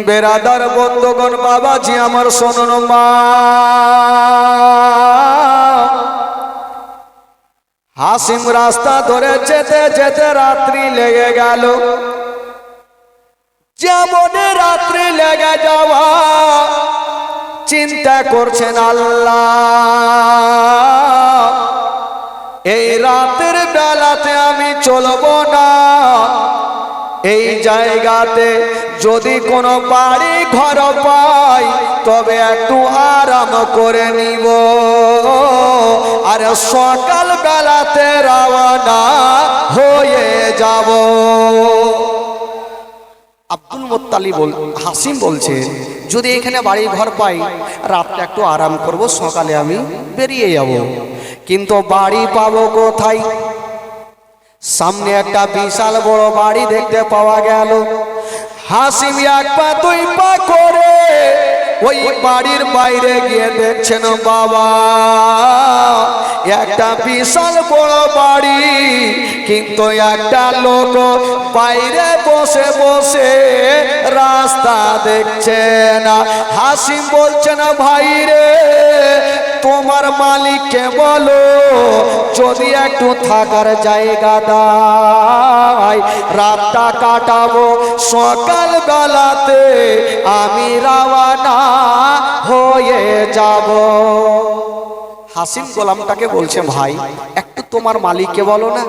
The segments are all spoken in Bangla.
বেরাদার বন্ধুগণ বাবাজি আমার শুনুন মা, হাসিম রাস্তা ধরে যেতে যেতে রাত্রি লেগে গেল। যেমন রাত্রি লেগে যাওয়া চিন্তা করছেন আল্লাহ, এই রাতের বেলাতে আমি চলবো না, এই জায়গাতে যদি কোনো বাড়ি ঘর পাই তবে একটু আরাম করে নিব, আর সকাল বেলাতে রওনা হয়ে যাব। আব্দুল মুত্তালিব হাসিম বলছে যদি এখানে বাড়ি ঘর পাই রাতটা একটু আরাম করব, সকালে আমি বেরিয়ে যাব। কিন্তু বাড়ি পাবো কোথায়? সামনে একটা বিশাল বড় বাড়ি দেখতে পাওয়া গেল। হাসিম এক পা দুই পা করে ওই বাড়ির বাইরে গিয়ে দেখছেন বাবা একটা বিশাল বড় বাড়ি, কিন্তু একটা লোক বাইরে বসে বসে রাস্তা দেখছে না। হাসিম বলছেন ভাই রে তোমার মালিককে বলো যদি একটু থাকার জায়গা দেয়, রাতটা কাটাবো, সকাল বেলাতে আমি রওনা হয়ে যাব। হাসিম গোলামটাকে বলছে ভাই একটু তোমার মালিককে বলো না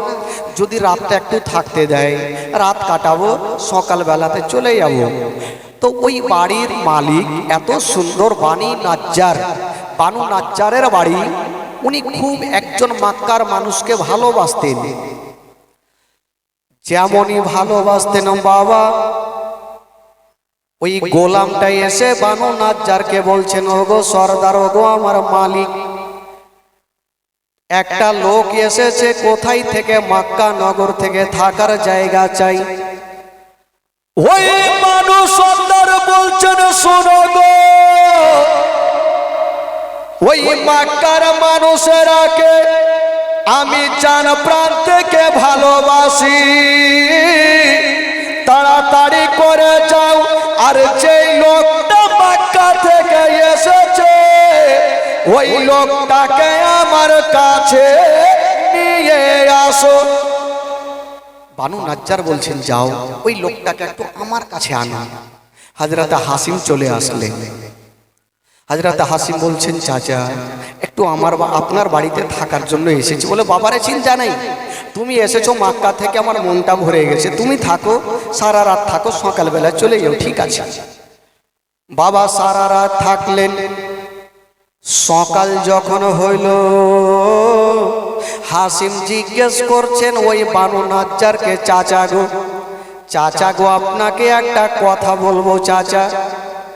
যদি রাতটা একটু থাকতে দেয়, রাত কাটাবো, সকাল বেলাতে চলে যাব। তো ওই বাড়ির মালিক এত সুন্দর বানু নাজ্জারের বাড়ি, উনি খুব একজন মক্কার মানুষকে ভালোবাসতেন। যেমনই ভালোবাসতেন বাবা, ওই গোলামটাই এসে বানু নাজ্জারকে বলছেন ওগো সর্দার, ওগো আমার মালিক, একটা লোক এসেছে কোথায় থেকে, মক্কা নগর থেকে, থাকার জায়গা চাই। ওই মানুষ সর্দার বলছেন শোনো গো, ওই মক্কার মানুষেরাকে আমি জান প্রাণ থেকে ভালোবাসি, তাড়াতাড়ি করে যাও, আর যেই লোকটা মক্কা থেকে এসেছে ওই লোকটাকে আমার কাছে নিয়ে আসো। বানু নাজ্জার বলছেন যাও ওই লোকটাকে একটু আমার কাছে আনো। হযরত হাসিম চলে আসলেন। হযরত হাসিম বলছেন চাচা একটু আপনার বাড়িতে থাকার জন্য এসেছি। বলে বাবারে চিন্তা নাই, তুমি এসেছো মক্কা থেকে, আমার মনটা ভরে গেছে, তুমি থাকো, সারা রাত থাকো, সকালবেলা চলে যাও। ঠিক আছে। বাবা সারা রাত থাকলেন। সকাল যখন হইল হাসিম জিজ্ঞেস করছেন ওই বানু নাজ্জারকে, চাচা গো আপনাকে একটা কথা বলবো চাচা।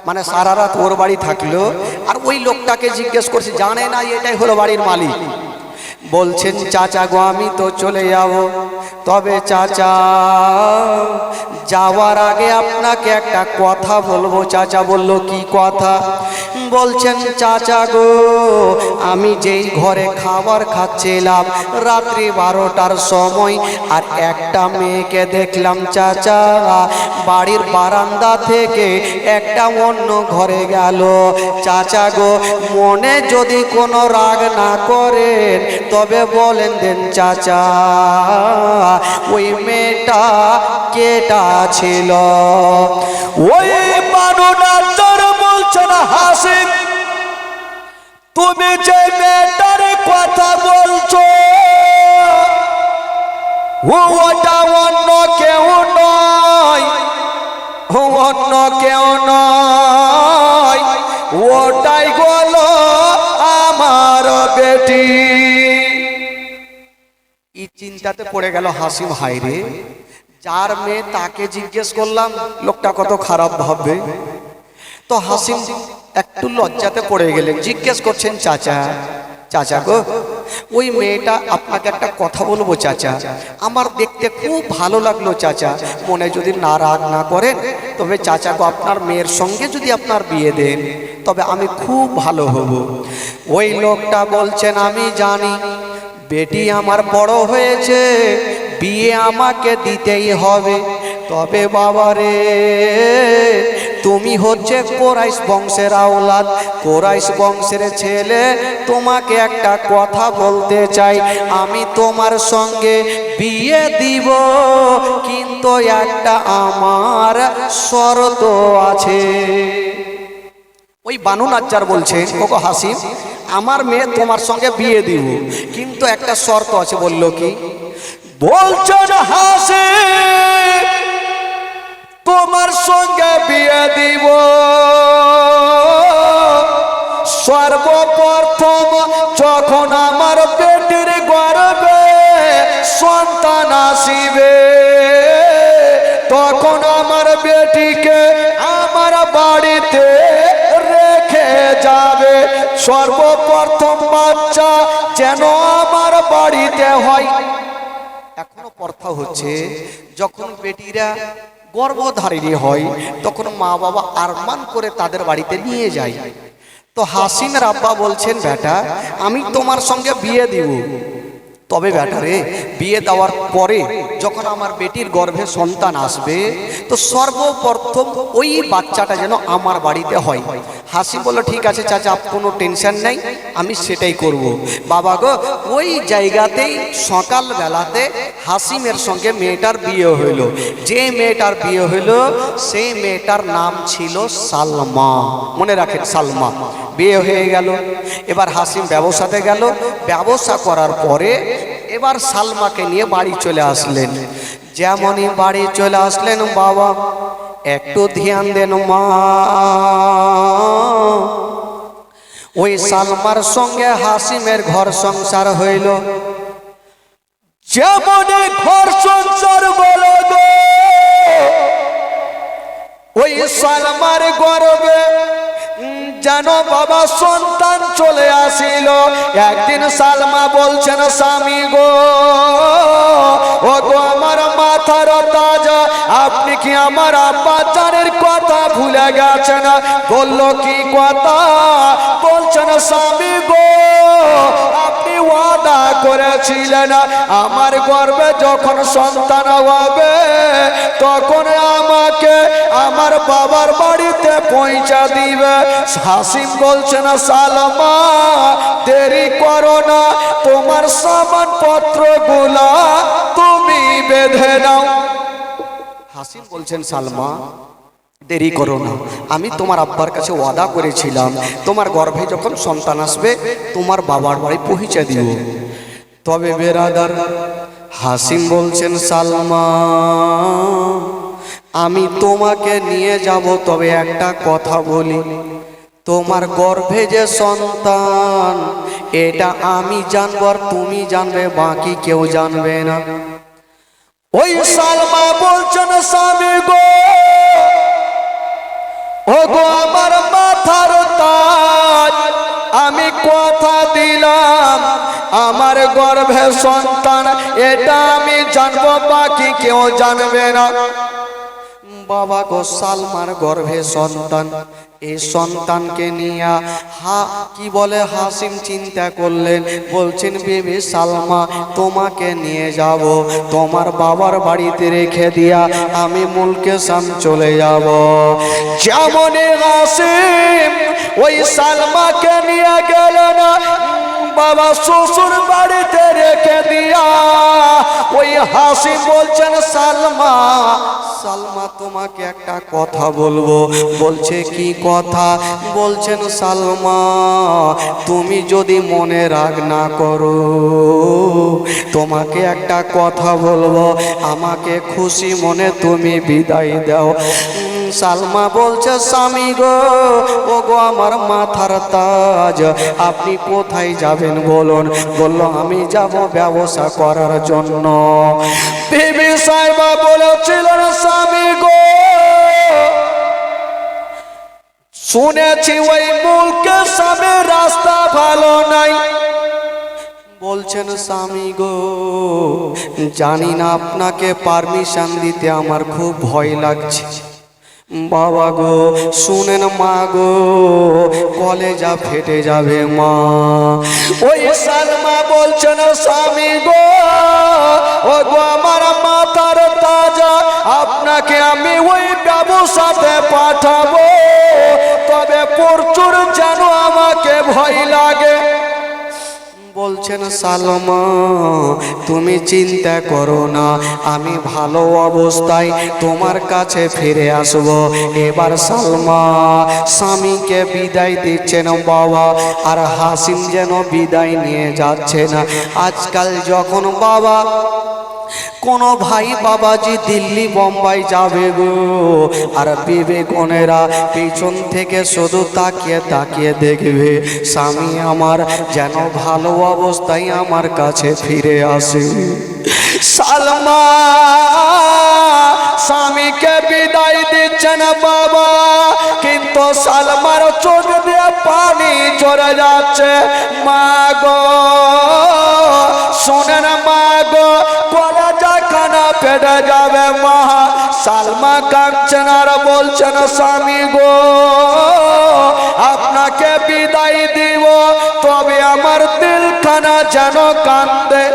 মানে সারা রাত ওর বাড়ি থাকলো আর ওই লোকটাকে জিজ্ঞেস করছে, জানে না এটাই হলো বাড়ির মালিক। বলছেন চাচা গো আমি তো চলে যাব, তবে চাচা যাওয়ার আগে আপনাকে একটা কথা বলবো। চাচা বলল কি কথা? বলছেন চাচা গো আমি যেই ঘরে খাবার খাচ্ছিলাম রাত্রি 12টার সময়, আর একটা মেয়েকে দেখলাম চাচা বাড়ির বারান্দা থেকে একটা অন্য ঘরে গেল। চাচা গো মনে যদি কোনো রাগ না করেন তবে বলেন দেন চাচা ওই মেয়েটা কেটা ছিল? ওই বানু নাজ্জার বলছেন হাসিম তুমি যে মেয়েটার কথা বলছো ওটা অন্য কেউ নয়, অন্য কেউ নয়, ওটাই হলো আমার বেটি। এই চিন্তাতে পড়ে গেল হাসিম, হায়রে যার মেয়ে তাকে জিজ্ঞেস করলাম, লোকটা কত খারাপ ভাববে। তো হাসিম একটু লজ্জাতে পড়ে গেলেন, জিজ্ঞেস করছেন চাচা গো ওই মেয়েটা আপনাকে একটা কথা বলবো চাচা, আমার দেখতে খুব ভালো লাগলো চাচা, মনে যদি না রাগ না করেন তবে চাচা গো আপনার মেয়ের সঙ্গে যদি আপনার বিয়ে দেন তবে আমি খুব ভালো হব। ওই লোকটা বলছেন আমি জানি বেটি আমার বড় হয়েছে, বিয়ে আমাকে দিতেই হবে, তবে বাবারে তুমি হচ্ছে কোরাইশ বংশের আওলাদ, কোরাইশ বংশের ছেলে, তোমাকে একটা কথা বলতে চাই, আমি তোমার সঙ্গে বিয়ে দিব, কিন্তু একটা আমার শর্ত আছে। ওই বানু নাজ্জার বলছে, ওগো হাসিম, আমার মেয়ে তোমার সঙ্গে বিয়ে দিব, কিন্তু একটা শর্ত আছে। বলল কি? বলছেন হাসিম, তোমার সঙ্গে বিয়ে দিব, সর্বপ্রথম যখন আমার পেটের গর্ভে সন্তান আসিবে, তখন আমার বেটিকে আমার বাড়িতে রেখে যাবে। সর্বপ্রথম বাচ্চা যেন আমার বাড়িতে হয়। এখনো প্রথা হচ্ছে, যখন বেটিরা গর্ভধারিণী হয় তখন মা বাবা আরমান করে তাদের বাড়িতে নিয়ে যায়। তো হাসিমের আব্বা বলছেন, বেটা আমি তোমার সঙ্গে বিয়ে দিব, তবে বেটা রে, বিয়ে দেওয়ার পরে যখন আমার বেটির গর্ভে সন্তান আসবে, তো সর্বপ্রথম ওই বাচ্চাটা যেন আমার বাড়িতে হয়। হাসিম বলল, ঠিক আছে চাচা, কোনো টেনশন নেই, আমি সেটাই করব। বাবা গো, ওই জায়গাতেই সকালবেলাতে হাসিমের সঙ্গে মেয়েটার বিয়ে হইল। যে মেয়েটার বিয়ে হইল সেই মেয়েটার নাম ছিল সালমা। মনে রাখেন, সালমা। বিয়ে হয়ে গেল, এবার হাসিম ব্যবসাতে গেল, ব্যবসা করার পরে এবার সালমাকে নিয়ে বাড়ি চলে আসলেন। যেমনই বাড়ি চলে আসলেন, বাবা একটু ধ্যান দেন মা, ওই সালমার সঙ্গে হাসিমের ঘর সংসার হইল। যেমনই ঘর সংসার বলো গো, ওই সালমার গর্ভে যেন বাবা সন্তান চলে আসিল। একদিন সালমা বলছেন, স্বামী গো, ও গো আমার মাথার তাজ, আপনি কি আমার আব্বা জানের কথা ভুলে গেছেন? বলল, কি কথা? বলছেন, স্বামী গো, আপনি ওয়াদা করেছিলেন আমার গর্ভে যখন সন্তান হবে তখন আমাকে আমার বাবার বাড়িতে পৌঁছা দিবে। হাসিম বলছেন, সালমা দেরি করো না, তোমার সামান পত্র গুলা তুমি বেঁধে নাও। হাসিম বলছেন, সালমা দেরি করো না, আমি তোমার আব্বার কাছে ওয়াদা করেছিলাম তোমার গর্ভে যখন সন্তান আসবে তোমার বাবার বাড়ি পৌঁছে দিব। তবে বেরাদার, হাসিম বলছেন, সালমা আমি তোমাকে নিয়ে যাব, তবে একটা কথা বলি, তোমার গর্ভে যে সন্তান এটা আমি জানবো আর তুমি জানবে, বাকি কেউ জানবে না। ওই সালমা বলছেন, স্বামী গো, ও গো আমার মাথার তাজ, আমি কথা দিলাম আমার গর্ভে সন্তান এটা আমি জানবো, বাকি কেউ জানবে না। বাবা গো, সালমার গর্ভে সন্তান, এই সন্তানকে নিয়ে কি বলে হাসিম চিন্তা করলেন, বলছেন, বেবি সালমা তোমাকে নিয়ে যাব, তোমার বাবার বাড়িতে রেখে দিয়া আমি মুলকে শাম চলে যাব। যেমনই হাসিম ওই সালমাকে নিয়ে গেলেন বাবা শ্বশুর বাড়িতে রেখে দিয়া, ওই হাসিম বলছেন, সালমা সালমা তোমাকে একটা কথা বলবো। বলছে, কি কথা? বলছেন, সালমা তুমি যদি মনে রাগ না করো, তোমাকে একটা কথা বলবো, আমাকে খুশি মনে তুমি বিদায় দাও। সালমা বলছে, স্বামী গো, ও গো আমার মাথার তাজ, আপনি কোথায় যাবেন বলুন? বলল, আমি যাব ব্যবসা করার জন্য। বিবি সাহেবা বলেছিলেন, স্বামী গো, শুনেছি ওই মুলকে সামনে রাস্তা ভালো নাই। বলছেন, স্বামী গো জানি না, আপনাকে পারমিশন দিতে আমার খুব ভয় লাগছে। বাবা গো শুনেন, মা গো কলেজা ফেটে যাবে মা। ওই সালমা বলছেন, স্বামী গো, ও গো আমার মাথার তাজা, আপনাকে আমি ওই ব্যবসাতে পাঠাবো, তবে প্রচুর যেন আমাকে ভয় লাগে। বলছেন সালমা তুমি চিন্তা করো না, আমি ভালো অবস্থায় তোমার কাছে ফিরে আসব। এবার সালমা স্বামীকে বিদায় দিচ্ছেন বাবা, আর হাসিম যেন বিদায় নিয়ে যাচ্ছে না। আজকাল যখন বাবা কোনো ভাই বাবাজি দিল্লি বোম্বাই যাবে গো, আর বিবেকনেরা পিছন থেকে শুধু তাকিয়ে তাকিয়ে দেখবে স্বামী আমার যেন ভালো অবস্থায় আমার কাছে ফিরে আসে। সালমা স্বামীকে বিদায় দিচ্ছেন বাবা, কিন্তু সালমার চোখ দিয়ে পানি ঝরে যাচ্ছে। মা গো শোনেন মা গো, কলেজা খানা পেটে যাবে মা। সালমা কাঁদছেন আর বলছেন স্বামী গো আপনাকে বিদায় দিব, তবে আমার দিলখানা যেন কান্দে।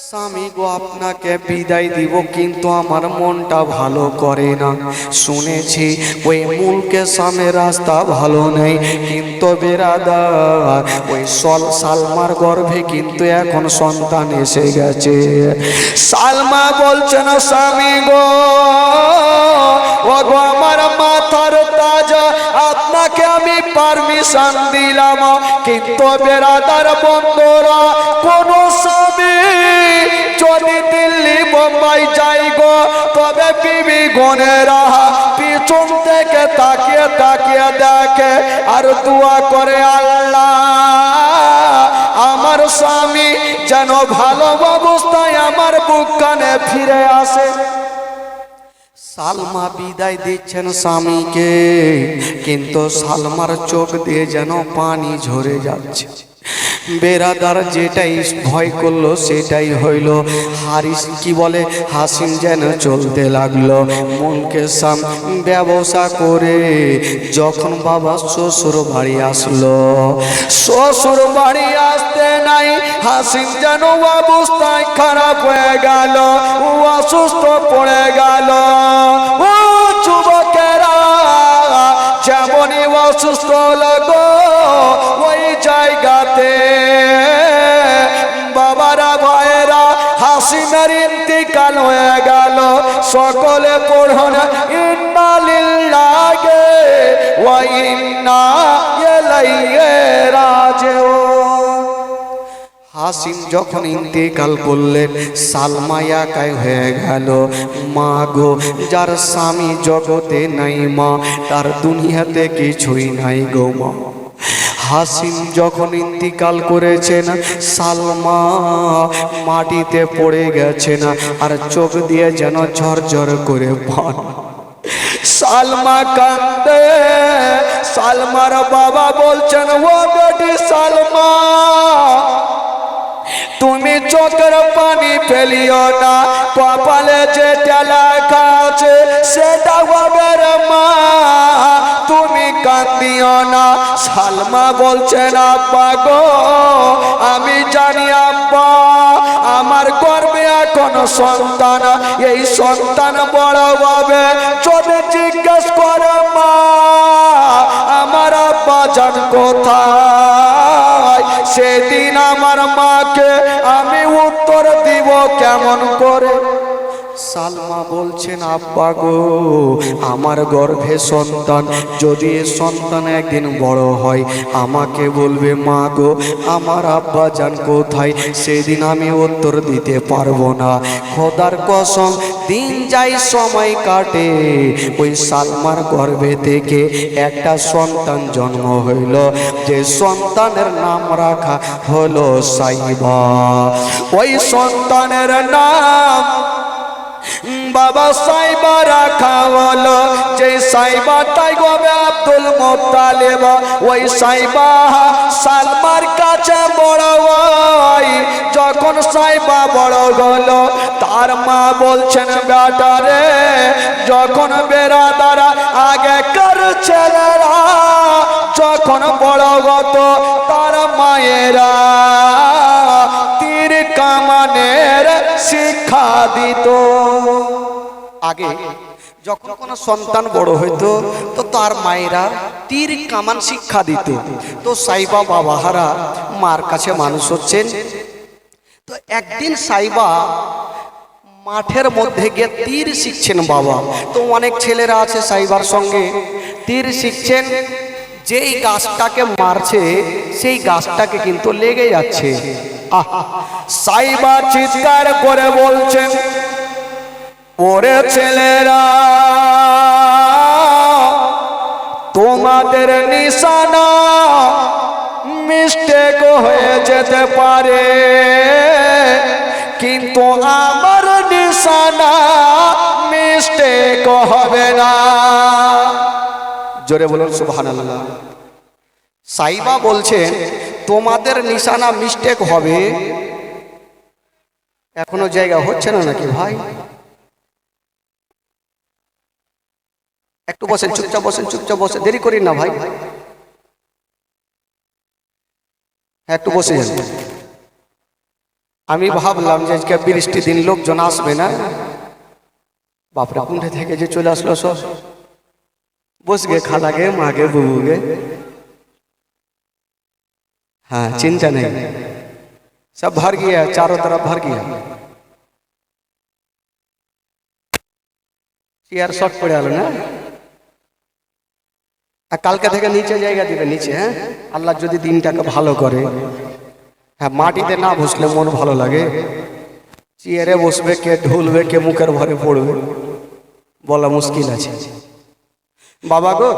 স্বামী গো আপনাকে বিদায় দিব, কিন্তু আমার মনটা ভালো করে না। শুনেছি ওই মুলকে সামনে রাস্তা ভালো নেই, কিন্তু বেরাদার ওই সালমার গর্ভে কিন্তু এখন সন্তান এসে গেছে। সালমা বলছেন স্বামী গো ও গো আমার মাথার তাজ, আপনাকে আমি পারমিশন দিলাম, কিন্তু বেরাদার বন্ধুরা কোন স্বামী যদি দিল্লি বোম্বাই যাই গো, তবে বিবি গনেরা পিছন থেকে তাকিয়ে তাকিয়ে দেখে আর দোয়া করে আল্লাহ আমার স্বামী যেন ভালো অবস্থায় আমার বুক কানে ফিরে আসে। সালমা বিদায় দিচ্ছেন স্বামীকে, কিন্তু সালমার চোখ দিয়ে যেন পানি ঝরে যাচ্ছে। বেরাদার যেটাই ভয় করলো সেটাই হইল। হারিস কি বলে হাসিম যেন চলতে লাগলো। মনকে সাম ব্যবসা করে যখন বাবা শ্বশুর বাড়ি আসলো, শ্বশুর বাড়ি আসতে নাই হাসিম যেন অবস্থায় খারাপ হয়ে গেল, ও অসুস্থ পড়ে গেল। ও যুবকেরা যেমনই অসুস্থ লাগো ওই জায়গাতে বাবারা ভাইয়েরা হাসিমের ইন্তিকাল হয়ে গেল। সকলে পড়ুন ইন্না লিল্লাহি ওয়া ইন্না ইলাইহি রাজিউন। হাসিম যখন ইন্তেকাল করলেন সালমা একাই হয়ে গেল। মা গো যার স্বামী জগতে নাই মা, তার দুনিয়াতে কিছুই নাই গো মা। হাসিম যখন ইন্তিকাল করেছেন সালমা মাটিতে পড়ে গেছেন আর চোখ দিয়ে যেন ঝরঝর করে পানি। সালমা কান্দে। সালমার বাবা বলছেন ও বেটি সালমা তুমি চোখের পানি ফেলিও না, কপালে যেটা লেখা আছে সেটা হবে রে মা, তুমি কান্দিও না। সালমা বলছেন আব্বা গো আমি জানি আব্বা আমার গর্ভে এখন সন্তান, এই সন্তান বড় হবে যদি জিজ্ঞেস করে মা আমার আব্বা জান কোথায়, সেদিন আমার মাকে আমি উত্তর দিব কেমন করে। সালমা বলছেন আব্বা গো আমার গর্ভে সন্তান, যদি এ সন্তান একদিন বড় হয় আমাকে বলবে মা গো আমার আব্বা জান কোথায়, সেদিন আমি উত্তর দিতে পারবো না। খোদার কসম দিন যাই সময় কাটে, ওই সালমার গর্ভে থেকে একটা সন্তান জন্ম হইল, যে সন্তানের নাম রাখা হলো সাইবা। ওই সন্তানের নাম বাবা সাইবা রাখা হলো, যে সাইবাটাই হবে আব্দুল মুত্তালিব। ওই সাইবা সালমার কাছে বড় হয়। যখন সাইবা বড় হলো তার মা বলছেন বেটারে যখন বেরাদারা আগেকার ছেলেরা যখন বড় হতো তার মায়েরা তীর কামানের শিক্ষা দিত। আগে যখন কোনো সন্তান বড় হইতো তো তার মায়েরা তীর কামান শিক্ষা দিত। তো সাইবা বাবাহারা মার কাছে মানুষ হচ্ছেন। তো একদিন সাইবা মাঠের মধ্যে গিয়ে তীর শিখছেন বাবা। তো অনেক ছেলেরা আছে সাইবার সঙ্গে তীর শিখছেন, যেই গাছটাকে মারছে সেই গাছটাকে কিন্তু লেগে যাচ্ছে। সাইবা চিৎকার করে বলছেন, ওরে ছেলেরা, তোমাদের নিশানা মিস্টেক হয়ে যেতে পারে, কিন্তু আমার নিশানা মিস্টেক হবে না। জোরে বলুন সুবহানাল্লাহ। সাইবা বলছেন তোমাদের নিশানা মিস্টেক হবে, এখনো জায়গা হচ্ছে না নাকি ভাই? একটু বসেন, চুপচাপ বসেন, চুপচাপ বসে, দেরি করিন না ভাই, একটু বসে যান। আমি ভাবলাম যে আজকে বৃষ্টি দিন লোকজন আসবে না, বাপরে কুণ্ঠে থেকে যে চলে আসলো সব, বস গে খালাগে মাগে বুবুগে, हाँ चिंता नहीं, सब भर गया, चारों तरफ भर गया। চেয়ার শর্ট পড়ে গেল না, কালকে থেকে নিচে জায়গা দিবে নিচে। হ্যাঁ, আল্লাহ যদি দিনটাকে ভালো করে। হ্যাঁ, মাটিতে না বসলে মন ভালো লাগে, চেয়ারে বসবে কে ঢুলবে কে মুখের ভরে পড়বে বলা মুশকিল আছে বাবা গো।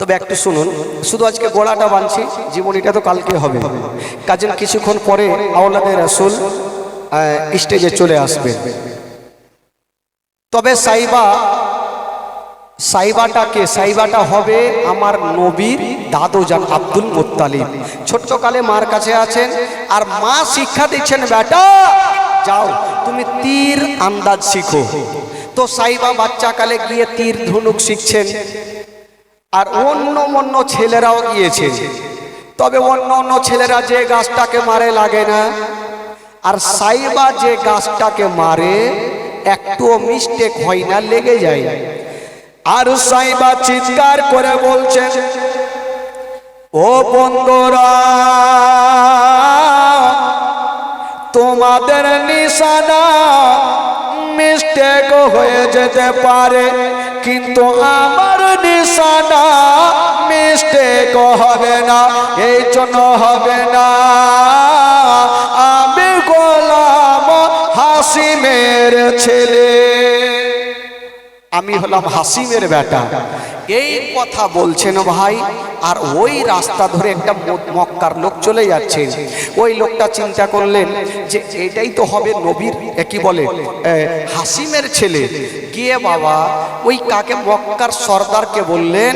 তবে একটু শুনুন, শুধু আজকে গোড়াটা বানছি, জীবনীটা তো কালকে হবে। কাজে কিছুক্ষণ পরে আওলাদে রাসূল স্টেজে চলে আসবে। তবে সাইবাটা হবে আমার নবীর দাদুজান আব্দুল মুত্তালিব। ছোট্টকালে মার কাছে আছেন আর মা শিক্ষা দিচ্ছেন, বেটা যাও তুমি তীর আন্দাজ শিখো। তো সাইবা বাচ্চাকালে গিয়ে তীর ধনুক শিখছেন, আর অন্য ছেলেরাও গিয়েছে। তবে অন্য ছেলেরা যে গাছটাকে মারে লাগে না, আর সাইবা যে গাছটাকে মারে একটুও মিস্টেক হয় না, লেগে যায়। আর সাইবা চিৎকার করে বলছেন, ও বন্ধুরা, তোমাদের নিশানা মিস্টেক হয়ে যেতে পারে, কিন্তু আমার নিশানা মিস্টেক হবে না। এই জন্য হবে না, আমি গোলাম হাসিমের ছেলে, আমি হলাম হাসিমের বেটা। এই কথা বলছেন ভাই। আর ওই রাস্তা ধরে একটা মক্কার লোক চলে যাচ্ছে। ওই লোকটা চিন্তা করলেন যে এটাই তো হবে নবীর কি বলে হাসিমের ছেলে। গিয়ে বাবা ওই কাকে মক্কার সর্দারকে বললেন,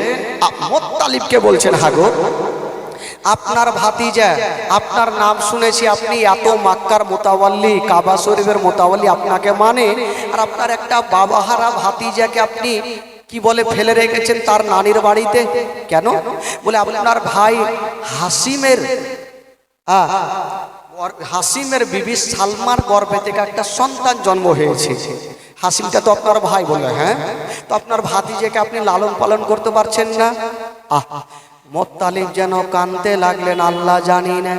মুত্তালিবকে বলছেন, হাগো আপনার ভাতিজা, আপনার নাম শুনেছি, আপনি এত মক্কার মোতাওয়াল্লি, কাবা শরীফের মোতাওয়াল্লি আপনাকে মানে, আর আপনার একটা বাবাহারা ভাতিজাকে আপনি কি বলে ফেলে রেখেছেন তার নানির বাড়িতে কেন? বলে আপনার ভাই হাসিমের বিবি সালমার গর্ভে থেকে একটা সন্তান জন্ম হয়েছে, হাসিমটা তো আপনার ভাই। বলে হ্যাঁ, তো আপনার ভাতিজাকে আপনি লালন পালন করতে পারছেন না? মুত্তালিব যেন কাঁদতে লাগলেন, আল্লাহ জানি না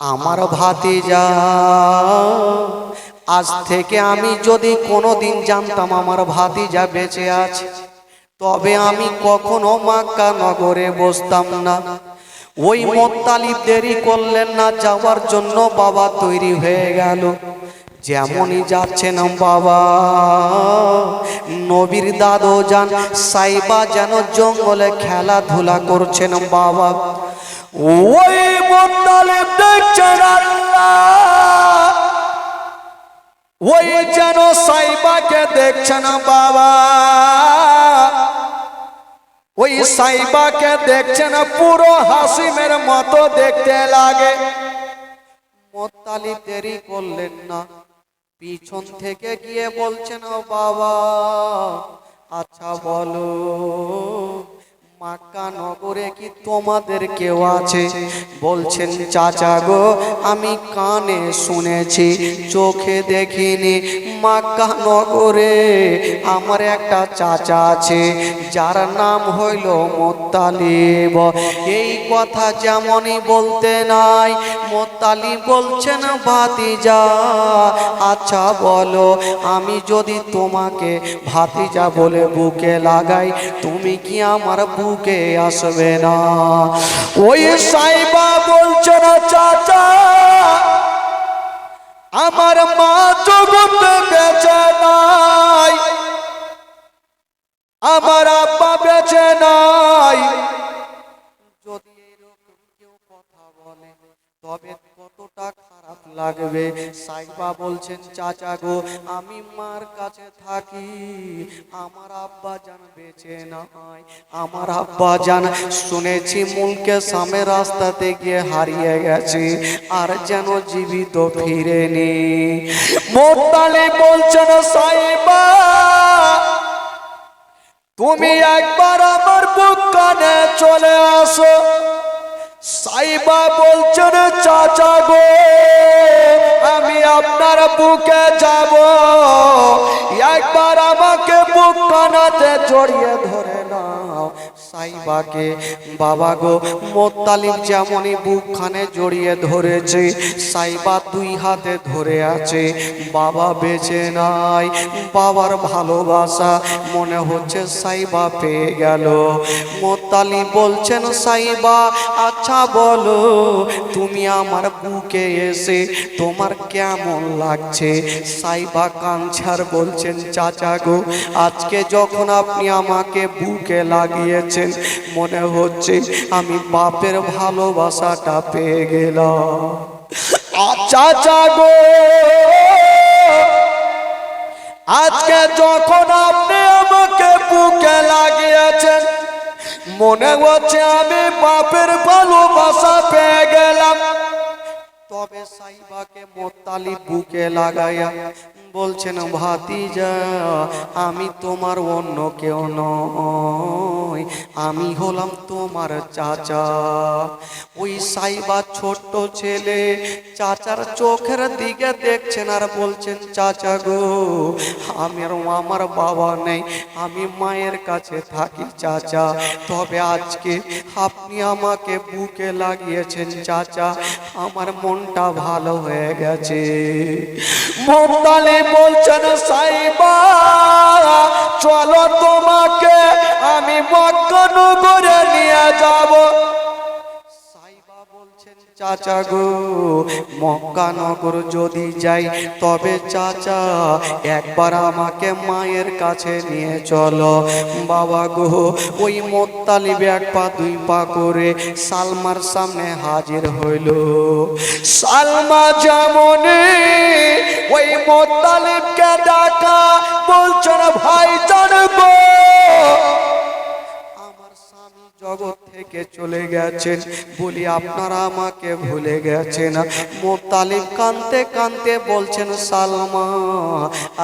আমার ভাতিজা, আজ থেকে আমি যদি কোনোদিন জানতাম আমার ভাতিজা বেঁচে আছে, তবে আমি কখনো মক্কা নগরে বসতাম না। ওই মুত্তালিব দেরি করলেন না যাওয়ার জন্য, বাবা তৈরি হয়ে গেল। যেমনই যাচ্ছেন বাবা, নবীর দাদু জান সাইবা যেন জঙ্গলে খেলাধুলা করছেন বাবা। ওই মুত্তালিব দেখছেন আল্লাহ, ওই যেন সাইবাকে দেখছেন বাবা, ওই সাইবাকে দেখছেন পুরো হাসিমের মতো দেখতে লাগে। মুত্তালিব দেরি করলেন না, পিছন থেকে গিয়ে বলছেন, বাবা আচ্ছা বলো মক্কা নগরে কি তোমাদের কেউ আছে? বলছেন চাচা গো, আমি কানে শুনেছি, চোখে দেখিনি। মক্কা নগরে আমার একটা চাচা আছে, যার নাম হইল মুত্তালিব। এই কথা যেমনই বলতে নাই, মুত্তালিব বলছেন ভাতিজা, আচ্ছা বলো, আমি যদি তোমাকে ভাতিজা বলে বুকে লাগাই, তুমি কি আমার বুকে আসবে না? ওই সাইবা বলছে না চাচা, আমার মা জগতে বেঁচে নাই, আমার আব্বা বেঁচে নাই। যদি এরকম কেউ কথা বলে তবে কতটা খারাপ লাগবে। সাইবা বলছেন চাচা গো, আমি মার কাছে থাকি, আমার আব্বা জান বেঁচে নাই। আমার আব্বা জান শুনেছি মুলকে সামনে রাস্তাতে গিয়ে হারিয়ে গেছে, আর যেন জীবিত ফিরেনি। মুত্তালিব বলছেন সাইবা, তুমি একবার আমার বুক কানে চলে আসো। সাইবা বলছেন চাচা গো, আমি আপনার বুকে যাব, একবার আমাকে বুক কানাতে জড়িয়ে ধরে নাও। সাইবাকে বাবা গো, মুত্তালিব যেমনই বুকখানে জড়িয়ে ধরেছে, সাইবা দুই হাতে ধরে আছে। বাবা বেঁচে নাই, বাবার ভালোবাসা মনে হচ্ছে সাইবা পেয়ে গেল। মুত্তালিব বলছেন সাইবা, আচ্ছা বলো, তুমি আমার বুকে এসে তোমার কেমন লাগছে? সাইবা কাঞ্ছার বলছেন চাচা গো, আজকে যখন আপনি আমাকে বুকে লাগিয়েছেন, মনে হচ্ছে আমি বাপের ভালোবাসাটা পেয়ে গেলাম। চাচা গো, আজকে যখন আপনি আমাকে বুকে লাগিয়েছেন, মনে হচ্ছে আমি বাপের ভালোবাসা পেয়ে গেলাম। তবে সাইবাকে মুত্তালিব বুকে লাগাইয়া বলছেন ভাতিজা, আমি তোমার অন্য কেউ নই, আমি হলাম তোমার চাচা। ওই সাইবা ছোট্ট ছেলে চাচার চোখের দিকে দেখছেন আর বলছেন চাচা গো, আমার বাবা নেই, আমি মায়ের কাছে থাকি চাচা, তবে আজকে আপনি আমাকে বুকে লাগিয়েছেন চাচা, আমার মনটা ভালো হয়ে গেছে। মুত্তালিব বলছেন সাইবা, চলো তোমাকে আমি মক্কা নগরে নিয়ে যাব। সাইবা বলছেন চাচা গো, মক্কা নগর যদি যাই, তবে চাচা একবার আমাকে মায়ের কাছে নিয়ে চলো। বাবা গো, ওই মুত্তালিব এক পা দুই পা করে সালমার সামনে হাজির হইল। সালমা যেমনি ওই মুত্তালিবকে ডাকা, বলছেন ভাইজান গো, আমার স্বামী জগৎ থেকে চলে গেছেন, বলি আপনারা আমাকে ভুলে গেছেন। মুত্তালিব কাঁদতে কাঁদতে বলছেন সালমা,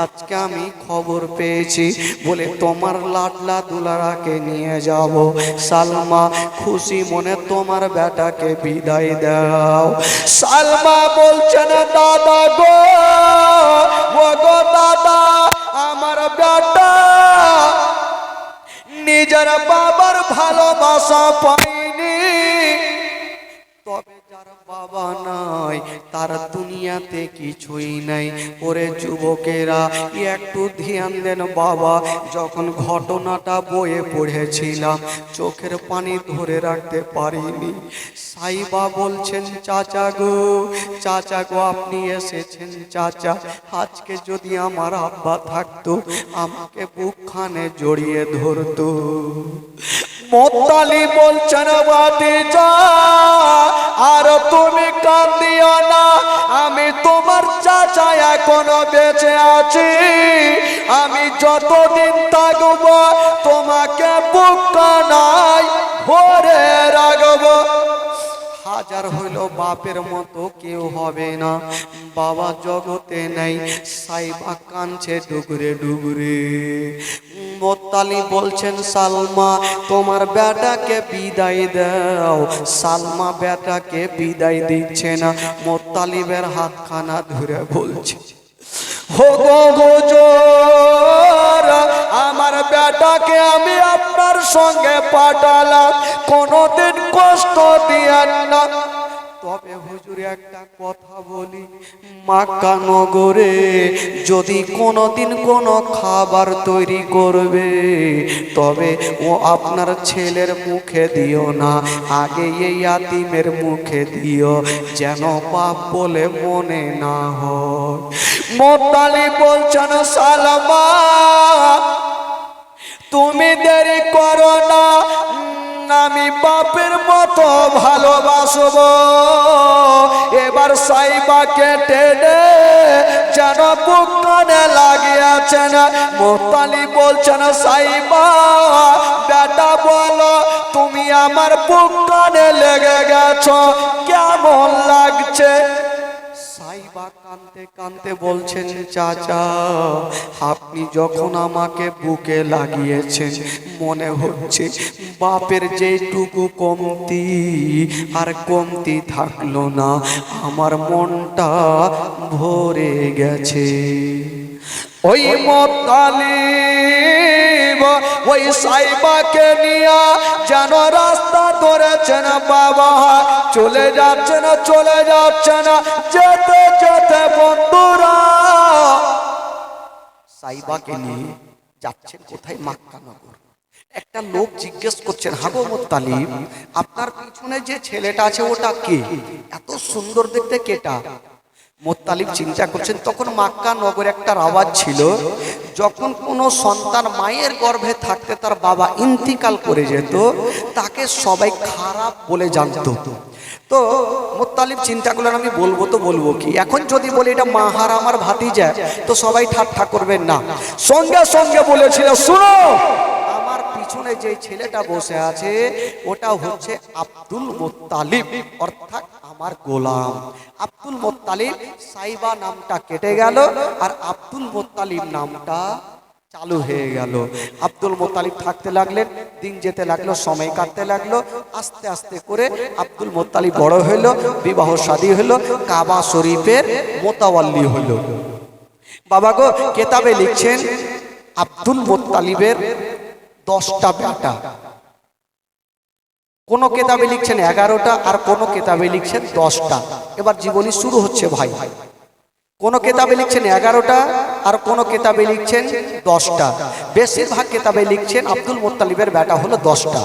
আজকে আমি খবর পেয়েছি, বলে তোমার লাডলা দুলারাকে নিয়ে যাব। সালমা খুশি মনে তোমার বেটাকে বিদায় দাও। সালমা বলছেন দাদা গো, ও গো দাদা, আমার বেটা নিজের বাবার ভালোবাসা পাইনি, তবে যার বাবা নাই তার দুনিয়াতে কিছুই নাই। ওরে যুবকেরা, একটু ধ্যান দেন বাবা, যখন ঘটনাটা বইয়ে পড়েছিলাম চোখের পানি ধরে রাখতে পারিনি। সাইবা বলছেন চাচা গো, চাচা গো আপনি এসেছেন চাচা, আজকে যদি আমার আব্বা থাকতো আমাকে বুকখানে জড়িয়ে ধরতো। মুত্তালিব বলছেন ভাতিজা, আর তুমি কাঁদিও না, আমি তোমার চাচা এখনো বেঁচে আছি, আমি যতদিন থাকব তোমাকে বুকখানায় ভরে রাখব। বাজার হইল বাপের মতো কেউ হবে না, বাবা জগতে নেই, সাইবা কাঁদছে ডুগরে ডুগরে। মুত্তালিব বলছেন সালমা তোমার বেটাকে বিদায় দাও। সালমা বেটাকে বিদায় দিচ্ছে না, মুত্তালিবের হাতখানা ধরে বলছে হো গো হুজুর, আমার বেটাকে আমি আপনার সঙ্গে পাঠালাম, কোনোদিন কষ্ট দিয়েন না। তবে হুজুর একটা কথা বলি, মক্কা নগরে যদি কোনোদিন কোনো খাবার তৈরি করবে তবে ও আপনার ছেলের মুখে দিও না, আগে এই ইয়াতিমের মুখে দিও, যেন পাপ বলে মনে না হয়। মুত্তালিব বলছেন সালমা তুমি দেরি করো না, আমি বাপের মতো ভালোবাসবো। এবার সাইবাকে টেনে যেন বুক কানে লাগিয়েছেন। মুত্তালিব বলছেন সাইবা বেটা বলো তুমি আমার বুক কানে লেগে গেছো, কেমন লাগছে? সাইবা কাঁদতে কাঁদতে বলছেন চাচা আপনি যখন আমাকে বুকে লাগিয়েছেন মনে হচ্ছে বাপের যেটুকু কমতি আর কমতি থাকলো না, আমার মনটা ভরে গেছে। ওই মুত্তালিব ওই সাইবাকে নিয়ে যেন রাস্তা ধরেছেন, বাবা চলে যাচ্ছেন চলে যাচ্ছেন, যেতে যেতে বন্ধুরা সাইবাকে নিয়ে যাচ্ছেন কোথায়? মক্কা নগর। একটা লোক জিজ্ঞেস করছেন হাগো মুত্তালিব আপনার পিছনে যে ছেলেটা আছে ওটা কে, এত সুন্দর দেখতে কেটা? মুত্তালিব চিন্তা করছেন তখন মক্কা নগরে একটা আওয়াজ ছিল, যখন কোনো সন্তান মায়ের গর্ভে থাকতে তার বাবা ইন্তিকাল করে যেত তাকে সবাই খারাপ বলে জানতো। তো মুত্তালিব চিন্তা করলেন আমি বলবো তো বলবো কি, এখন যদি বলি এটা মাহার আমার ভাতিজা তো সবাই ঠাট্টা করবেন না, সঙ্গে সঙ্গে বলেছিল শুনো আমার পিছনে যে ছেলেটা বসে আছে ওটা হচ্ছে আব্দুল মুত্তালিব, অর্থাৎ আমার গোলাম। আব্দুল মুত্তালিব সাইবা নামটা কেটে গেল আর আব্দুল মুত্তালিব নামটা চালু হয়ে গেল। আব্দুল মুত্তালিব থাকতে লাগলেন, দিন যেতে লাগলো, সময় কাটতে লাগলো, আস্তে আস্তে করে আব্দুল মুত্তালিব বড় হইল, বিবাহ শাদী হলো, কাবা শরীফের মোতাওয়াল্লি হলো। বাবা গো কেতাবে লিখছেন আব্দুল মুত্তালিবের 10টা বেটা, কোন কেতাবে লিখছেন 11টা আর কোন কেতাবে লিখছেন 10টা। এবার জীবনী শুরু হচ্ছে ভাই, কোন কেতাবে লিখছেন 11টা আর কোন কেতাবে লিখছেন 10টা। বেশিরভাগ কেতাবে লিখছেন আব্দুল মুত্তালিবের বেটা হলো 10টা।